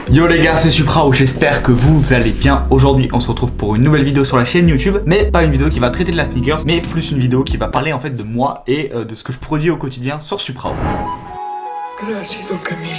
Yo les gars, c'est Supra, j'espère que vous allez bien. Aujourd'hui on se retrouve pour une nouvelle vidéo sur la chaîne YouTube, mais pas une vidéo qui va traiter de la sneakers, mais plus une vidéo qui va parler en fait de moi et de ce que je produis au quotidien sur Supra. Gracias, don Camilo.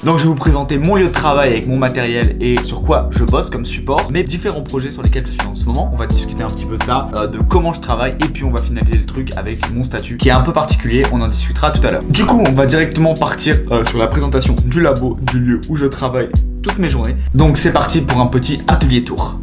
Donc je vais vous présenter mon lieu de travail avec mon matériel et sur quoi je bosse comme support, mes différents projets sur lesquels je suis en ce moment. On va discuter un petit peu de ça, de comment je travaille, et puis on va finaliser le truc avec mon statut qui est un peu particulier, on en discutera tout à l'heure. Du coup on va directement partir sur la présentation du labo, du lieu où je travaille toutes mes journées. Donc c'est parti pour un petit atelier tour.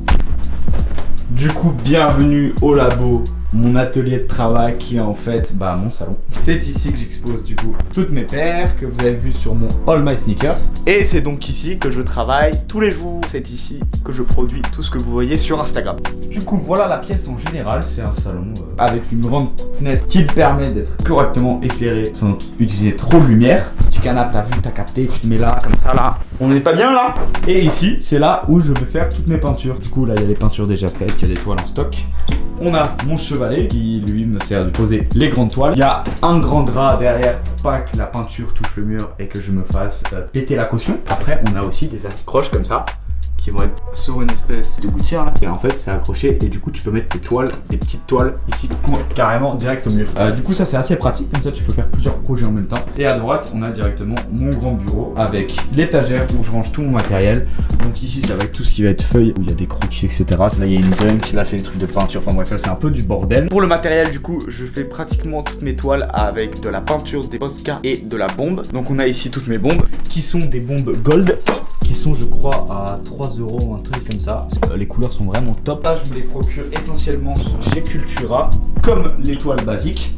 Du coup bienvenue au labo, mon atelier de travail qui est en fait mon salon. C'est ici que j'expose du coup toutes mes paires que vous avez vues sur mon All My Sneakers. Et c'est donc ici que je travaille tous les jours. C'est ici que je produis tout ce que vous voyez sur Instagram. Du coup voilà la pièce en général. C'est un salon avec une grande fenêtre qui permet d'être correctement éclairé sans utiliser trop de lumière. Petit canapé, t'as vu, t'as capté, tu te mets là comme ça là. On n'est pas bien là. Et ici c'est là où je vais faire toutes mes peintures. Du coup là il y a les peintures déjà faites, il y a des toiles en stock. On a mon chevalet qui lui me sert de poser les grandes toiles. Il y a un grand drap derrière pour pas que la peinture touche le mur et que je me fasse péter la caution. Après on a aussi des accroches comme ça qui vont être sur une espèce de gouttière là. Et en fait c'est accroché et du coup tu peux mettre des toiles, des petites toiles ici carrément direct au mur. Du coup ça c'est assez pratique, comme ça tu peux faire plusieurs projets en même temps. Et à droite on a directement mon grand bureau avec l'étagère où je range tout mon matériel. Donc ici ça va être tout ce qui va être feuilles où il y a des croquis etc. Là il y a une gunk, là c'est des trucs de peinture, enfin bref là c'est un peu du bordel. Pour le matériel du coup je fais pratiquement toutes mes toiles avec de la peinture, des Posca et de la bombe. Donc on a ici toutes mes bombes qui sont des bombes gold qui sont je crois à 3 €, un truc comme ça. Les couleurs sont vraiment top. Là je me les procure essentiellement chez Cultura comme les toiles basiques.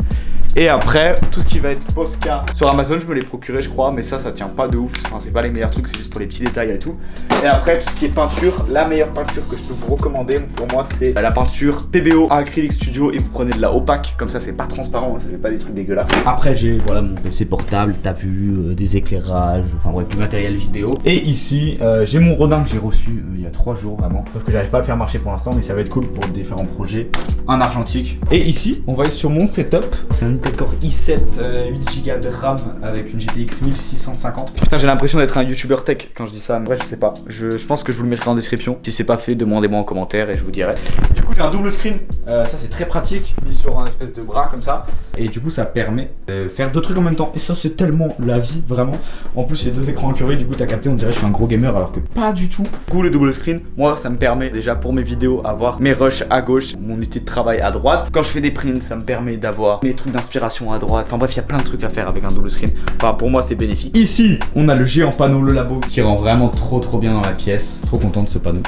Et après, tout ce qui va être Posca sur Amazon, je me l'ai procuré, je crois, mais ça tient pas de ouf. Enfin, c'est pas les meilleurs trucs, c'est juste pour les petits détails et tout. Et après, tout ce qui est peinture, la meilleure peinture que je peux vous recommander pour moi, c'est la peinture PBO Acrylic Studio. Et vous prenez de la opaque, comme ça, c'est pas transparent, ça fait pas des trucs dégueulasses. Après, j'ai voilà mon PC portable, t'as vu, des éclairages, enfin bref, du matériel vidéo. Et ici, j'ai mon Rodin que j'ai reçu il y a 3 jours vraiment. Sauf que j'arrive pas à le faire marcher pour l'instant, mais ça va être cool pour différents projets. Un argentique. Et ici, on va être sur mon setup. C'est un Core i7 8 Go de RAM avec une GTX 1650. Putain j'ai l'impression d'être un YouTuber tech quand je dis ça, mais bref je sais pas. Je pense que je vous le mettrai en description. Si c'est pas fait, demandez-moi en commentaire et je vous dirai. Du coup j'ai un double screen, ça c'est très pratique, mis sur un espèce de bras comme ça. Et du coup ça permet de faire deux trucs en même temps. Et ça c'est tellement la vie vraiment. En plus il y a deux écrans incurvés, du coup t'as capté, on dirait que je suis un gros gamer alors que pas du tout. Du coup le double screen, moi ça me permet déjà pour mes vidéos avoir mes rushs à gauche, mon outil de travail à droite. Quand je fais des prints ça me permet d'avoir mes trucs d'inspiration à droite. Enfin bref, il y a plein de trucs à faire avec un double screen. Enfin pour moi c'est bénéfique. Ici, on a le géant panneau Le Labo qui rend vraiment trop bien dans la pièce. Trop content de ce panneau.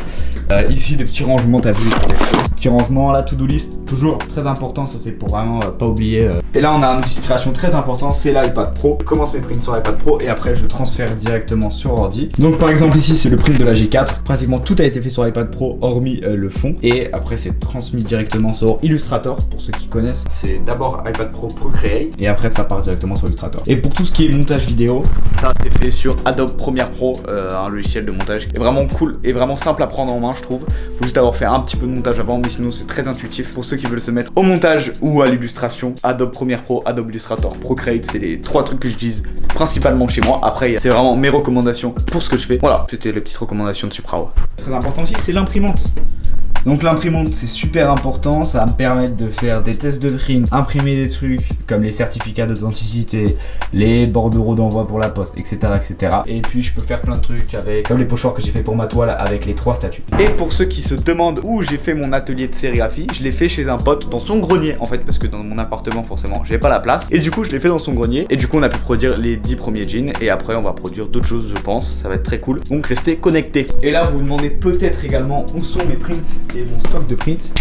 Ici des petits rangements, t'as vu, petits rangements, la to-do list, toujours très important, ça c'est pour vraiment pas oublier. Et là on a un outil de création très important, c'est l'iPad Pro. Je commence mes prints sur l'iPad Pro et après je transfère directement sur ordi. Donc par exemple ici c'est le print de la G4. Pratiquement tout a été fait sur l'iPad Pro hormis le fond. Et après c'est transmis directement sur Illustrator. Pour ceux qui connaissent, c'est d'abord iPad Pro Procreate et après ça part directement sur Illustrator. Et pour tout ce qui est montage vidéo, ça c'est fait sur Adobe Premiere Pro, un logiciel de montage qui est vraiment cool et vraiment simple à prendre en main je trouve. Faut juste avoir fait un petit peu de montage avant, mais sinon c'est très intuitif. Pour ceux qui veulent se mettre au montage ou à l'illustration, Adobe Premiere Pro, Adobe Illustrator, Procreate, c'est les 3 trucs que j'utilise principalement chez moi. Après c'est vraiment mes recommandations pour ce que je fais. Voilà, c'était les petites recommandations de Supra. Très important aussi, c'est l'imprimante. Donc l'imprimante c'est super important, ça va me permettre de faire des tests de print, imprimer des trucs comme les certificats d'authenticité, les bordereaux d'envoi pour la poste, etc. etc. Et puis je peux faire plein de trucs avec, comme les pochoirs que j'ai fait pour ma toile avec les 3 statues. Et pour ceux qui se demandent où j'ai fait mon atelier de sérigraphie, je l'ai fait chez un pote dans son grenier en fait, parce que dans mon appartement forcément j'ai pas la place. Et du coup je l'ai fait dans son grenier, et du coup on a pu produire les 10 premiers jeans, et après on va produire d'autres choses je pense, ça va être très cool. Donc restez connectés. Et là vous vous demandez peut-être également où sont mes prints et mon stock de print.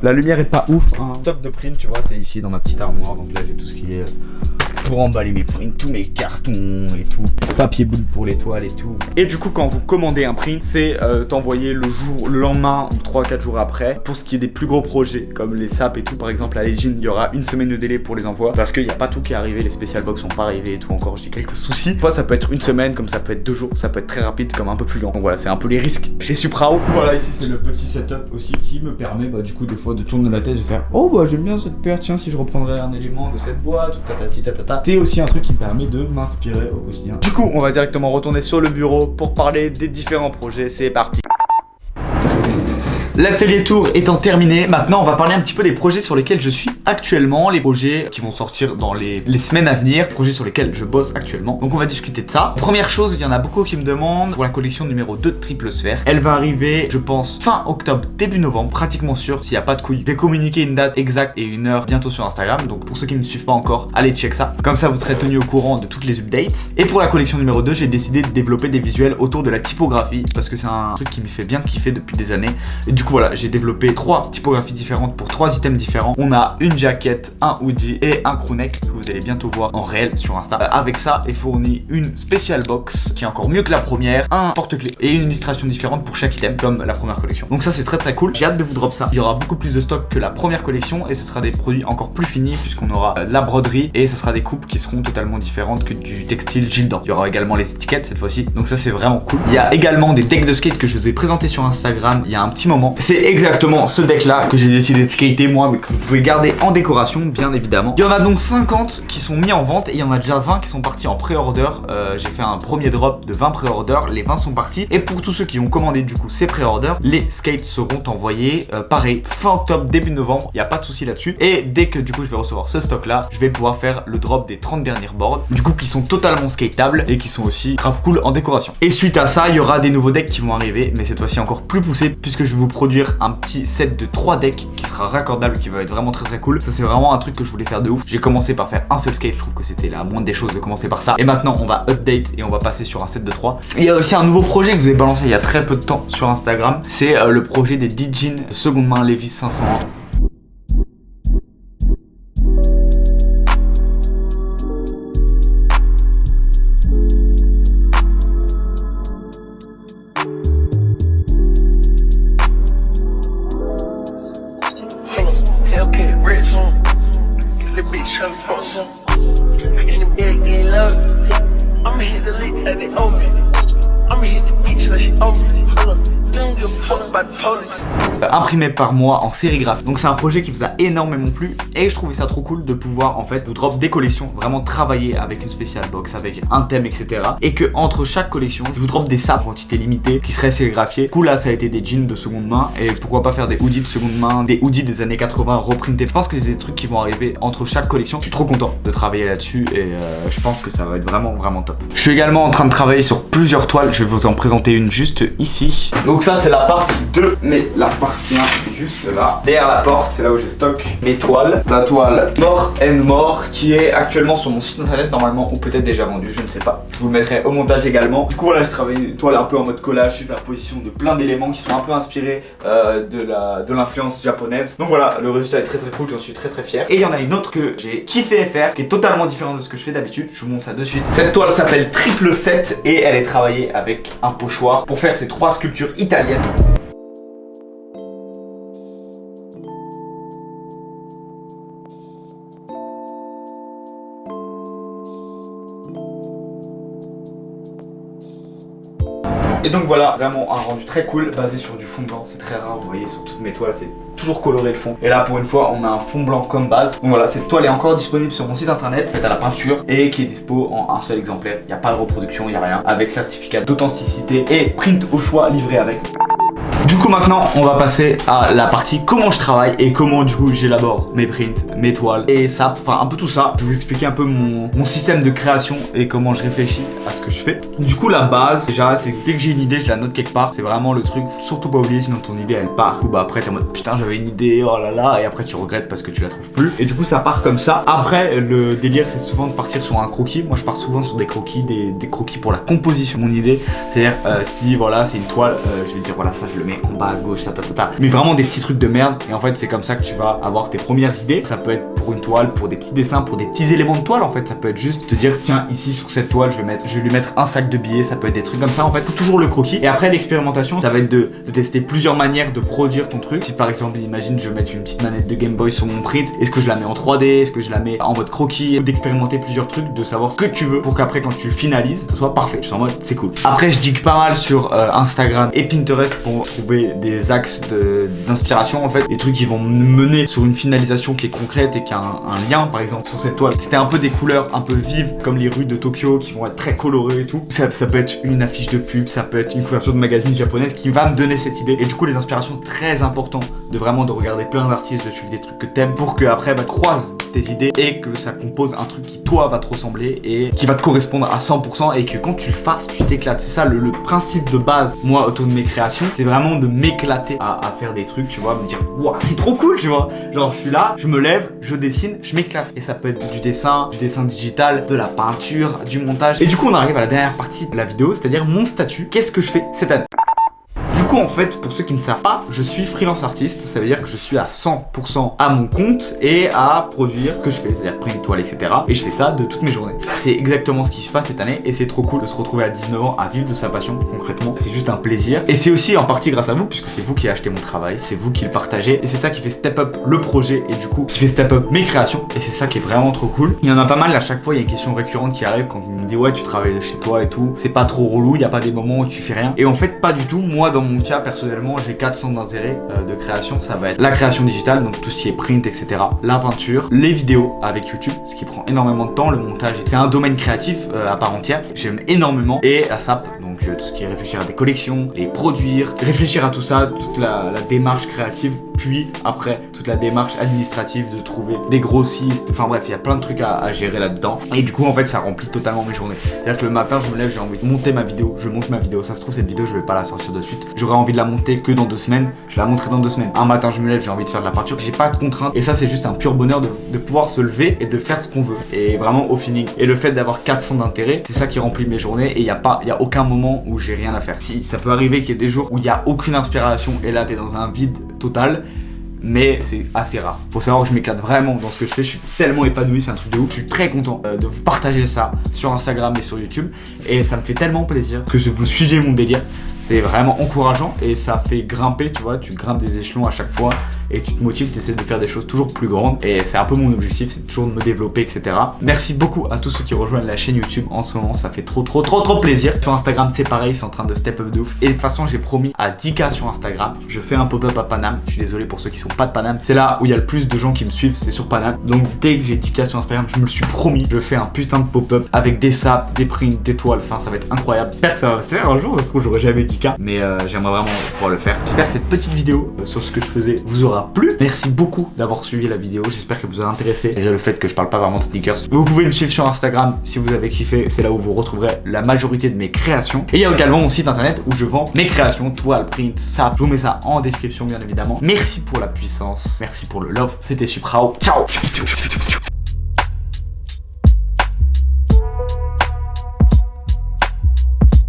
La lumière est pas ouf, hein. Stock de print tu vois c'est ici dans ma petite armoire, donc là j'ai tout ce qui est pour emballer mes prints, tous mes cartons et tout, papier boule pour les toiles et tout. Et du coup, quand vous commandez un print, c'est t'envoyer le lendemain ou 3-4 jours après. Pour ce qui est des plus gros projets comme les SAP et tout, par exemple à Legend, il y aura une semaine de délai pour les envois parce qu'il n'y a pas tout qui est arrivé, les special box sont pas arrivés et tout encore, j'ai quelques soucis. Parfois ça peut être une semaine, comme ça peut être 2 jours, ça peut être très rapide comme un peu plus lent. Donc voilà, c'est un peu les risques chez Suprao. Voilà, ici c'est le petit setup aussi qui me permet du coup des fois de tourner la tête et de faire oh bah j'aime bien cette paire, tiens si je reprendrais un élément de cette boîte ou tatati tatata. C'est aussi un truc qui me permet de m'inspirer au quotidien. Du coup on va directement retourner sur le bureau pour parler des différents projets, c'est parti. L'atelier tour étant terminé, maintenant on va parler un petit peu des projets sur lesquels je suis actuellement, les projets qui vont sortir dans les semaines à venir, projets sur lesquels je bosse actuellement. Donc on va discuter de ça. Première chose, il y en a beaucoup qui me demandent pour la collection numéro 2 de Triple Sphère. Elle va arriver, je pense, fin octobre, début novembre, pratiquement sûr, s'il n'y a pas de couilles. Je vais communiquer une date exacte et une heure bientôt sur Instagram, donc pour ceux qui ne me suivent pas encore, allez check ça. Comme ça vous serez tenus au courant de toutes les updates. Et pour la collection numéro 2, j'ai décidé de développer des visuels autour de la typographie, parce que c'est un truc qui me fait bien kiffer depuis des années. Et du coup voilà, j'ai développé 3 typographies différentes pour 3 items différents. On a une jaquette, un hoodie et un crewneck que vous allez bientôt voir en réel sur Insta. Avec ça est fournie une special box qui est encore mieux que la première, un porte-clés et une illustration différente pour chaque item comme la première collection. Donc ça c'est très cool. J'ai hâte de vous drop ça. Il y aura beaucoup plus de stock que la première collection et ce sera des produits encore plus finis puisqu'on aura de la broderie et ce sera des coupes qui seront totalement différentes que du textile Gildan. Il y aura également les étiquettes cette fois-ci. Donc ça c'est vraiment cool. Il y a également des decks de skate que je vous ai présentés sur Instagram il y a un petit moment. C'est exactement ce deck là que j'ai décidé de skater moi mais que vous pouvez garder en décoration bien évidemment. Il y en a donc 50 qui sont mis en vente et il y en a déjà 20 qui sont partis en pré-order. J'ai fait un premier drop de 20 pré-order, les 20 sont partis et pour tous ceux qui ont commandé du coup ces pré-order, les skates seront envoyés pareil fin octobre début novembre, il n'y a pas de souci là-dessus et dès que du coup je vais recevoir ce stock là, je vais pouvoir faire le drop des 30 dernières boards du coup qui sont totalement skatables et qui sont aussi grave cool en décoration. Et suite à ça, il y aura des nouveaux decks qui vont arriver mais cette fois-ci encore plus poussés puisque je vais vous produire un petit set de 3 decks qui sera raccordable, qui va être vraiment très cool. Ça c'est vraiment un truc que je voulais faire de ouf. J'ai commencé par faire un seul skate, je trouve que c'était la moindre des choses de commencer par ça. Et maintenant on va update et on va passer sur un set de 3. Il y a aussi un nouveau projet que je vous ai balancé il y a très peu de temps sur Instagram. C'est le projet des D-Jeans seconde main Levi's 501. Imprimé par moi en sérigraphie. Donc c'est un projet qui vous a énormément plu et je trouvais ça trop cool de pouvoir en fait vous drop des collections, vraiment travailler avec une special box, avec un thème etc. Et que entre chaque collection je vous drop des sapes en quantité limitée qui seraient sérigraphiés. Du coup là ça a été des jeans de seconde main et pourquoi pas faire des hoodies de seconde main, des hoodies des années 80 reprintés. Je pense que c'est des trucs qui vont arriver entre chaque collection. Je suis trop content de travailler là-dessus et je pense que ça va être vraiment top. Je suis également en train de travailler sur plusieurs toiles, je vais vous en présenter une juste ici. Donc ça c'est la partie 2 mais la partie 1 juste là. Derrière la porte c'est là où je stocke mes toiles. La toile More and More qui est actuellement sur mon site internet normalement ou peut-être déjà vendue, je ne sais pas. Je vous le mettrai au montage également. Du coup voilà, je travaille une toile un peu en mode collage, superposition de plein d'éléments qui sont un peu inspirés de l'influence japonaise. Donc voilà, le résultat est très cool, j'en suis très fier. Et il y en a une autre que j'ai kiffé faire qui est totalement différente de ce que je fais d'habitude. Je vous montre ça de suite. Cette toile s'appelle Triple 7 et elle est travaillée avec un pochoir pour faire ces 3 sculptures italiennes. Et donc voilà, vraiment un rendu très cool, basé sur du fond blanc, c'est très rare, vous voyez sur toutes mes toiles, c'est toujours coloré le fond. Et là pour une fois, on a un fond blanc comme base. Donc voilà, cette toile est encore disponible sur mon site internet, faite à la peinture, et qui est dispo en un seul exemplaire. Il n'y a pas de reproduction, il n'y a rien, avec certificat d'authenticité et print au choix livré avec. Du coup maintenant on va passer à la partie comment je travaille et comment du coup j'élabore mes prints, mes toiles et ça, enfin un peu tout ça. Je vais vous expliquer un peu mon système de création et comment je réfléchis à ce que je fais. Du coup la base déjà c'est que dès que j'ai une idée je la note quelque part. C'est vraiment le truc, faut surtout pas oublier sinon ton idée elle part. Du coup bah après t'es en mode putain j'avais une idée, oh là là, et après tu regrettes parce que tu la trouves plus. Et du coup ça part comme ça. Après le délire c'est souvent de partir sur un croquis. Moi je pars souvent sur des croquis, des croquis pour la composition de mon idée. C'est-à-dire si voilà c'est une toile, je vais dire voilà ça je le mets en bas à gauche, mais vraiment des petits trucs de merde. Et en fait, c'est comme ça que tu vas avoir tes premières idées. Ça peut être pour une toile, pour des petits dessins, pour des petits éléments de toile. En fait, ça peut être juste te dire, tiens, ici sur cette toile, je vais lui mettre un sac de billets. Ça peut être des trucs comme ça. En fait, toujours le croquis. Et après, l'expérimentation, ça va être de tester plusieurs manières de produire ton truc. Si par exemple, imagine, je vais mettre une petite manette de Game Boy sur mon print, est-ce que je la mets en 3D, est-ce que je la mets en mode croquis, d'expérimenter plusieurs trucs, de savoir ce que tu veux pour qu'après, quand tu finalises, ça soit parfait. Tu sois en mode, c'est cool. Après, je dig pas mal sur Instagram et Pinterest pour trouver des axes d'inspiration, en fait, des trucs qui vont me mener sur une finalisation qui est concrète et qui a un lien. Par exemple, sur cette toile, c'était un peu des couleurs un peu vives, comme les rues de Tokyo qui vont être très colorées et tout. Ça peut être une affiche de pub, ça peut être une couverture de magazine japonaise qui va me donner cette idée. Et du coup, les inspirations, c'est très important de vraiment de regarder plein d'artistes, de suivre des trucs que t'aimes pour que après, croise tes idées et que ça compose un truc qui toi va te ressembler et qui va te correspondre à 100% et que quand tu le fasses, tu t'éclates. C'est ça le principe de base, moi, autour de mes créations, c'est vraiment de m'éclater à faire des trucs, tu vois, me dire, waouh, c'est trop cool, tu vois. Genre, je suis là, je me lève, je dessine, je m'éclate. Et ça peut être du dessin digital, de la peinture, du montage. Et du coup, on arrive à la dernière partie de la vidéo, c'est-à-dire mon statut. Qu'est-ce que je fais cette année ? Du coup, en fait, pour ceux qui ne savent pas, je suis freelance artiste. Ça veut dire que je suis à 100% à mon compte et à produire ce que je fais, c'est-à-dire prendre une toile, etc. Et je fais ça de toutes mes journées. C'est exactement ce qui se passe cette année et c'est trop cool de se retrouver à 19 ans à vivre de sa passion, concrètement. C'est juste un plaisir. Et c'est aussi en partie grâce à vous, puisque c'est vous qui achetez mon travail, c'est vous qui le partagez. Et c'est ça qui fait step up le projet et du coup, qui fait step up mes créations. Et c'est ça qui est vraiment trop cool. Il y en a pas mal à chaque fois, il y a une question récurrente qui arrive quand vous me dites, ouais, tu travailles de chez toi et tout. C'est pas trop relou, il n'y a pas des moments où tu fais rien. Et en fait, pas du tout. Moi, dans mon cas, personnellement, j'ai 4 centres d'intérêt de création. Ça va être la création digitale, donc tout ce qui est print, etc. La peinture, les vidéos avec YouTube, ce qui prend énormément de temps, le montage. C'est un domaine créatif à part entière. J'aime énormément. Et la SAP, donc tout ce qui est réfléchir à des collections, les produire, réfléchir à tout ça, toute la démarche créative. Puis après, toute la démarche administrative de trouver des grossistes. Enfin bref, il y a plein de trucs à gérer là-dedans. Et du coup, en fait, ça remplit totalement mes journées. C'est-à-dire que le matin, je me lève, j'ai envie de monter ma vidéo. Je monte ma vidéo. Ça se trouve, cette vidéo, je vais pas la sortir de suite. J'aurais envie de la monter que dans 2 semaines. Je la monterai dans 2 semaines. Un matin, je me lève, j'ai envie de faire de la peinture. J'ai pas de contraintes. Et ça, c'est juste un pur bonheur de pouvoir se lever et de faire ce qu'on veut. Et vraiment au feeling. Et le fait d'avoir 400 d'intérêt, c'est ça qui remplit mes journées. Et il y a aucun moment où j'ai rien à faire. Si, ça peut arriver qu'il y ait des jours où il y a aucune inspiration. Et là, t'es dans un vide total. Mais c'est assez rare. Faut savoir que je m'éclate vraiment dans ce que je fais. Je suis tellement épanoui, c'est un truc de ouf. Je suis très content de vous partager ça sur Instagram et sur YouTube. Et ça me fait tellement plaisir que vous suivez mon délire. C'est vraiment encourageant et ça fait grimper, tu vois. Tu grimpes des échelons à chaque fois et tu te motives, tu essaies de faire des choses toujours plus grandes. Et c'est un peu mon objectif, c'est toujours de me développer, etc. Merci beaucoup à tous ceux qui rejoignent la chaîne YouTube en ce moment. Ça fait trop plaisir. Sur Instagram, c'est pareil, c'est en train de step up de ouf. Et de toute façon, j'ai promis à 10K sur Instagram. Je fais un pop-up à Paname. Je suis désolé pour ceux qui sont pas de Paname. C'est là où il y a le plus de gens qui me suivent, c'est sur Paname. Donc dès que j'ai 10K sur Instagram, je me le suis promis, je fais un putain de pop-up avec des saps, des prints, des toiles. Enfin, ça va être incroyable. J'espère que ça va se faire un jour. Ça se trouve, j'aurai jamais 10K. Mais j'aimerais vraiment pouvoir le faire. J'espère que cette petite vidéo sur ce que je faisais vous aura plu. Merci beaucoup d'avoir suivi la vidéo. J'espère que vous a intéressé. Et le fait que je parle pas vraiment de sneakers. Vous pouvez me suivre sur Instagram si vous avez kiffé. C'est là où vous retrouverez la majorité de mes créations. Et il y a également mon site internet où je vends mes créations, toiles, prints, saps. Je vous mets ça en description, bien évidemment. Merci pour la puissance. Merci pour le love. C'était Suprao. Ciao.